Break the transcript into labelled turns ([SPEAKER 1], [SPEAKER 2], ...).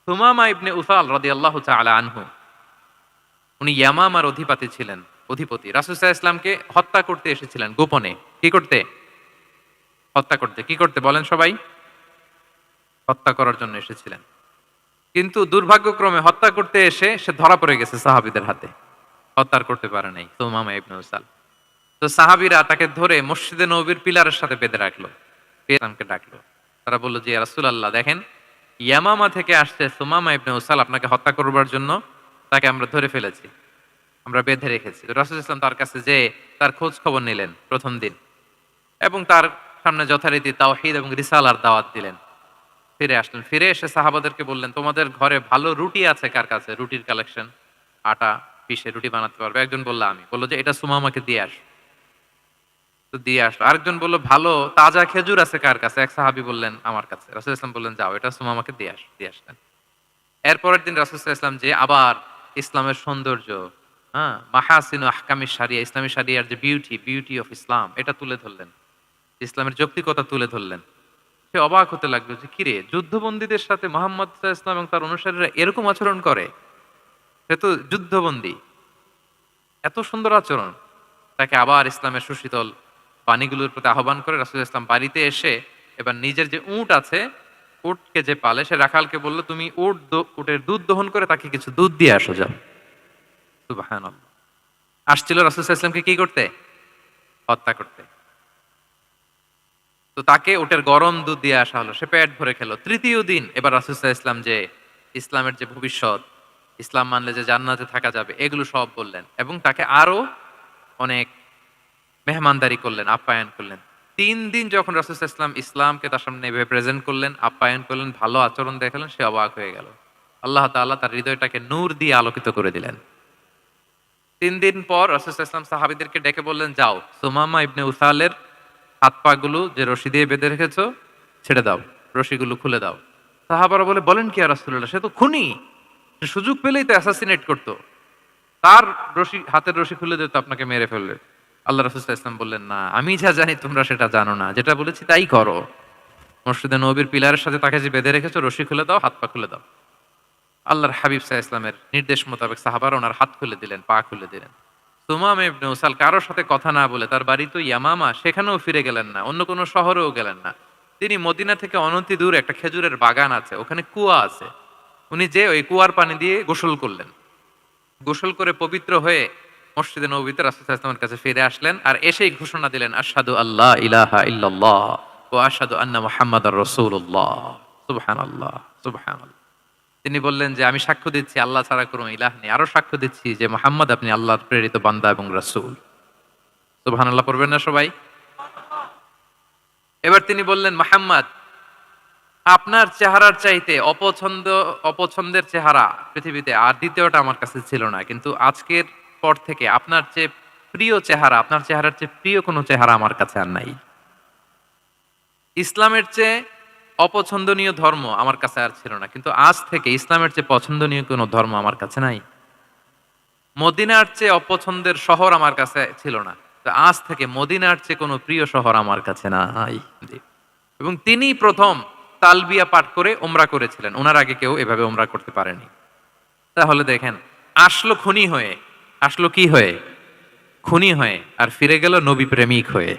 [SPEAKER 1] সুমামা ইবনে উসাল রাদিয়াল্লাহু তাআলা আনহু, উনি ইয়ামামার অধিপতি ছিলেন। রাসূল সাল্লাল্লাহু আলাইহি ইসলামকে হত্যা করতে এসেছিলেন গোপনে। কি করতে? হত্যা করতে। কি করতে বলেন সবাই? হত্যা করার জন্য এসেছিলেন। কিন্তু দুর্ভাগ্যক্রমে হত্যা করতে এসে সে ধরা পড়ে গেছে সাহাবীদের হাতে। হত্যা আর করতে পারে নাই সুমামা ইবনে উসাল। তো সাহাবীরা তাকে ধরে মসজিদে নববীর পিলারের সাথে বেঁধে রাখলো। ইসলামকে ডাকলো। তারা বলল যে, ইয়া রাসূলুল্লাহ দেখেন, ইয়ামামা থেকে আসছে সুমামা ইবনে উসাল আপনাকে হত্যা করবার জন্য, তাকে আমরা ধরে ফেলেছি। আমরা বেঁধে রেখেছি। তো রাসূল ইসলাম তার কাছে যেয়ে তার খোঁজ খবর নিলেন ১ম দিন এবং তার সামনে যথারীতি তাওহীদ এবং রিসালার দাওয়াত দিলেন। ফিরে আসলেন। ফিরে এসে সাহাবাদেরকে বললেন, তোমাদের ঘরে ভালো রুটি আছে কার কাছে? রুটির কালেকশন, আটা পিষে রুটি বানাতে পারবে। একজন বলল আমি। বলল যে এটা সুমামাকে দিয়ে আস। তো দিয়ে আসলো। আরেকজন বলল ভালো তাজা খেজুর আছে কার কাছে? এক সাহাবী বললেন আমার কাছে। রাসূল ইসলাম বললেন যাও এটা সুমামাকে দিয়ে আস। দিয়ে আসলেন। এর পরের দিন রাসূল সাল্লাল্লাহু আলাইহি ওয়াসাল্লাম যে আবার ইসলামের সৌন্দর্য, হ্যাঁ? মাহাসিনু আহকামিশ শারিয়া, ইসলামী শারিয়ার যে বিউটি অফ ইসলাম এটা তুলে ধরলেন। ইসলামের যৌক্তিকতা তুলে ধরলেন। সে অবাক হতে লাগলো যে কিরে যুদ্ধবন্দীদের সাথে মুহাম্মদ সাল্লাল্লাহু আলাইহি ওয়াসাল্লাম এবং তার অনুসারীরা এরকম আচরণ করে? সে তো যুদ্ধবন্দী। এত সুন্দর আচরণ। তাকে আবার ইসলামের সুশীতল বাণীগুলোর প্রতি আহ্বান করে রাসূল ইসলাম বাড়িতে এসে এবার নিজের যে উট আছে, উটকে যে পালে সে রাখালকে বলল, তুমি উটের দুধ দহন করে তাকে কিছু দুধ দিয়ে আসো যাও। সুবহানাল্লাহ। আসছিল রাসূল সাল্লাল্লাহু আলাইহি ওয়াসাল্লামকে কি করতে? হত্যা করতে। তো তাকে উটের গরম দুধ দিয়ে আসা হলো। সে পেট ভরে খেলো। তৃতীয় দিন এবার রাসূল সাল্লাল্লাহু আলাইহি ওয়াসাল্লাম যে ইসলামের যে ভবিষ্যৎ, ইসলাম মানলে যে জান্নাতে থাকা যাবে এগুলো সব বললেন এবং তাকে আরো অনেক মেহমানদারি করলেন, আপ্যায়ন করলেন। ৩ দিন যখন রাসূল সাল্লাল্লাহু আলাইহি ওয়াসাল্লাম ইসলামকে তার সামনে এভাবে প্রেজেন্ট করলেন, আপ্যায়ন করলেন, ভালো আচরণ দেখালেন, সে অবাক হয়ে গেল। আল্লাহ তাআলা তার হৃদয়টাকে নূর দিয়ে আলোকিত করে দিলেন। ৩ দিন পর রাসূল সাল্লাল্লাহু আলাইহি ওয়াসাল্লাম সাহাবীদেরকে ডেকে বললেন, যাও সুমামা ইবনে উসালের হাত পা গুলো যে রশি দিয়ে বেঁধে রেখেছো ছেড়ে দাও, রশিগুলো খুলে দাও। সাহাবারা বলেন কি ইয়া রাসূলুল্লাহ, সে তো খুনী, সে সুযোগ পেলেই তো অ্যাসাসিনেট করতো, তার হাতের রশি খুলে দিত আপনাকে মেরে ফেলবে। আল্লাহ রাসূল সাল্লাল্লাহু আলাইহি ওয়াসাল্লাম বললেন, না আমি যা জানি তোমরা সেটা জানো না, যেটা বলেছি তাই করো। মসজিদে নববীর পিলারের সাথে তাকে যে বেঁধে রেখেছো রশি খুলে দাও, হাত পা খুলে দাও। আল্লাহর হাবিব সাল্লাল্লাহু আলাইহি ওয়াসাল্লামের নির্দেশ মোতাবেক সাহাবারা ওনার হাত খুলে দিলেন, পা খুলে দিলেন। সুমামা ইবনে উসাল কারো সাথে কথা না বলে, তার বাড়ি তো ইয়ামামা, সেখানেও ফিরে গেলেন না, অন্য কোনো শহরেও গেলেন না। তিনি মদিনা থেকে অনতি দূর একটা খেজুরের বাগান আছে, ওখানে কুয়া আছে। উনি যে ওই কুয়ার পানি দিয়ে গোসল করলেন। গোসল করে পবিত্র হয়ে মসজিদে নববীতে রাসূল সাল্লাল্লাহু আলাইহি ওয়াসাল্লামের কাছে ফিরে আসলেন আর এসেই ঘোষণা দিলেন, আশহাদু আল্লা ইলাহা ইল্লাল্লাহ ওয়া আশহাদু আন্না মুহাম্মাদার রাসূলুল্লাহ। সুবহানাল্লাহ, সুবহানাল্লাহ। তিনি বললেন যে আমি সাক্ষ্য দিচ্ছি আল্লাহ ছাড়া কোনো ইলাহ নেই। আরো সাক্ষ্য দিচ্ছি যে মুহাম্মদ আপনি আল্লাহর প্রেরিত বান্দা এবং রাসূল। সুবহানাল্লাহ পড়বেন না সবাই? এবার তিনি বললেন, মুহাম্মদ আপনার চেহারার চাইতে অপছন্দের চেহারা পৃথিবীতে আর দ্বিতীয়টা আমার কাছে ছিল না। কিন্তু আজকের পর থেকে আপনার চেয়ে প্রিয় চেহারা, আপনার চেহারার চেয়ে প্রিয় কোনো চেহারা আমার কাছে আর নাই। ইসলামের চেয়ে অপছন্দনীয় ধর্ম আমার কাছে আর ছিল না। কিন্তু আজ থেকে ইসলামের চেয়ে পছন্দনীয় কোনো ধর্ম আমার কাছে নাই। মদিনার চেয়ে অপছন্দের শহর আমার কাছে ছিল না। তো আজ থেকে মদিনার চেয়ে কোনো প্রিয় শহর আমার কাছে নাই। জি। এবং তিনি প্রথম তালবিয়া পাঠ করে উমরা করেছিলেন। উনার আগে কেউ এভাবে উমরা করতে পারেনি। তাহলে দেখেন, আসলো খুনী হয়ে, আসলো কি হয়ে? খুনী হয়ে, আর ফিরে গেল নবী প্রেমিক হয়ে।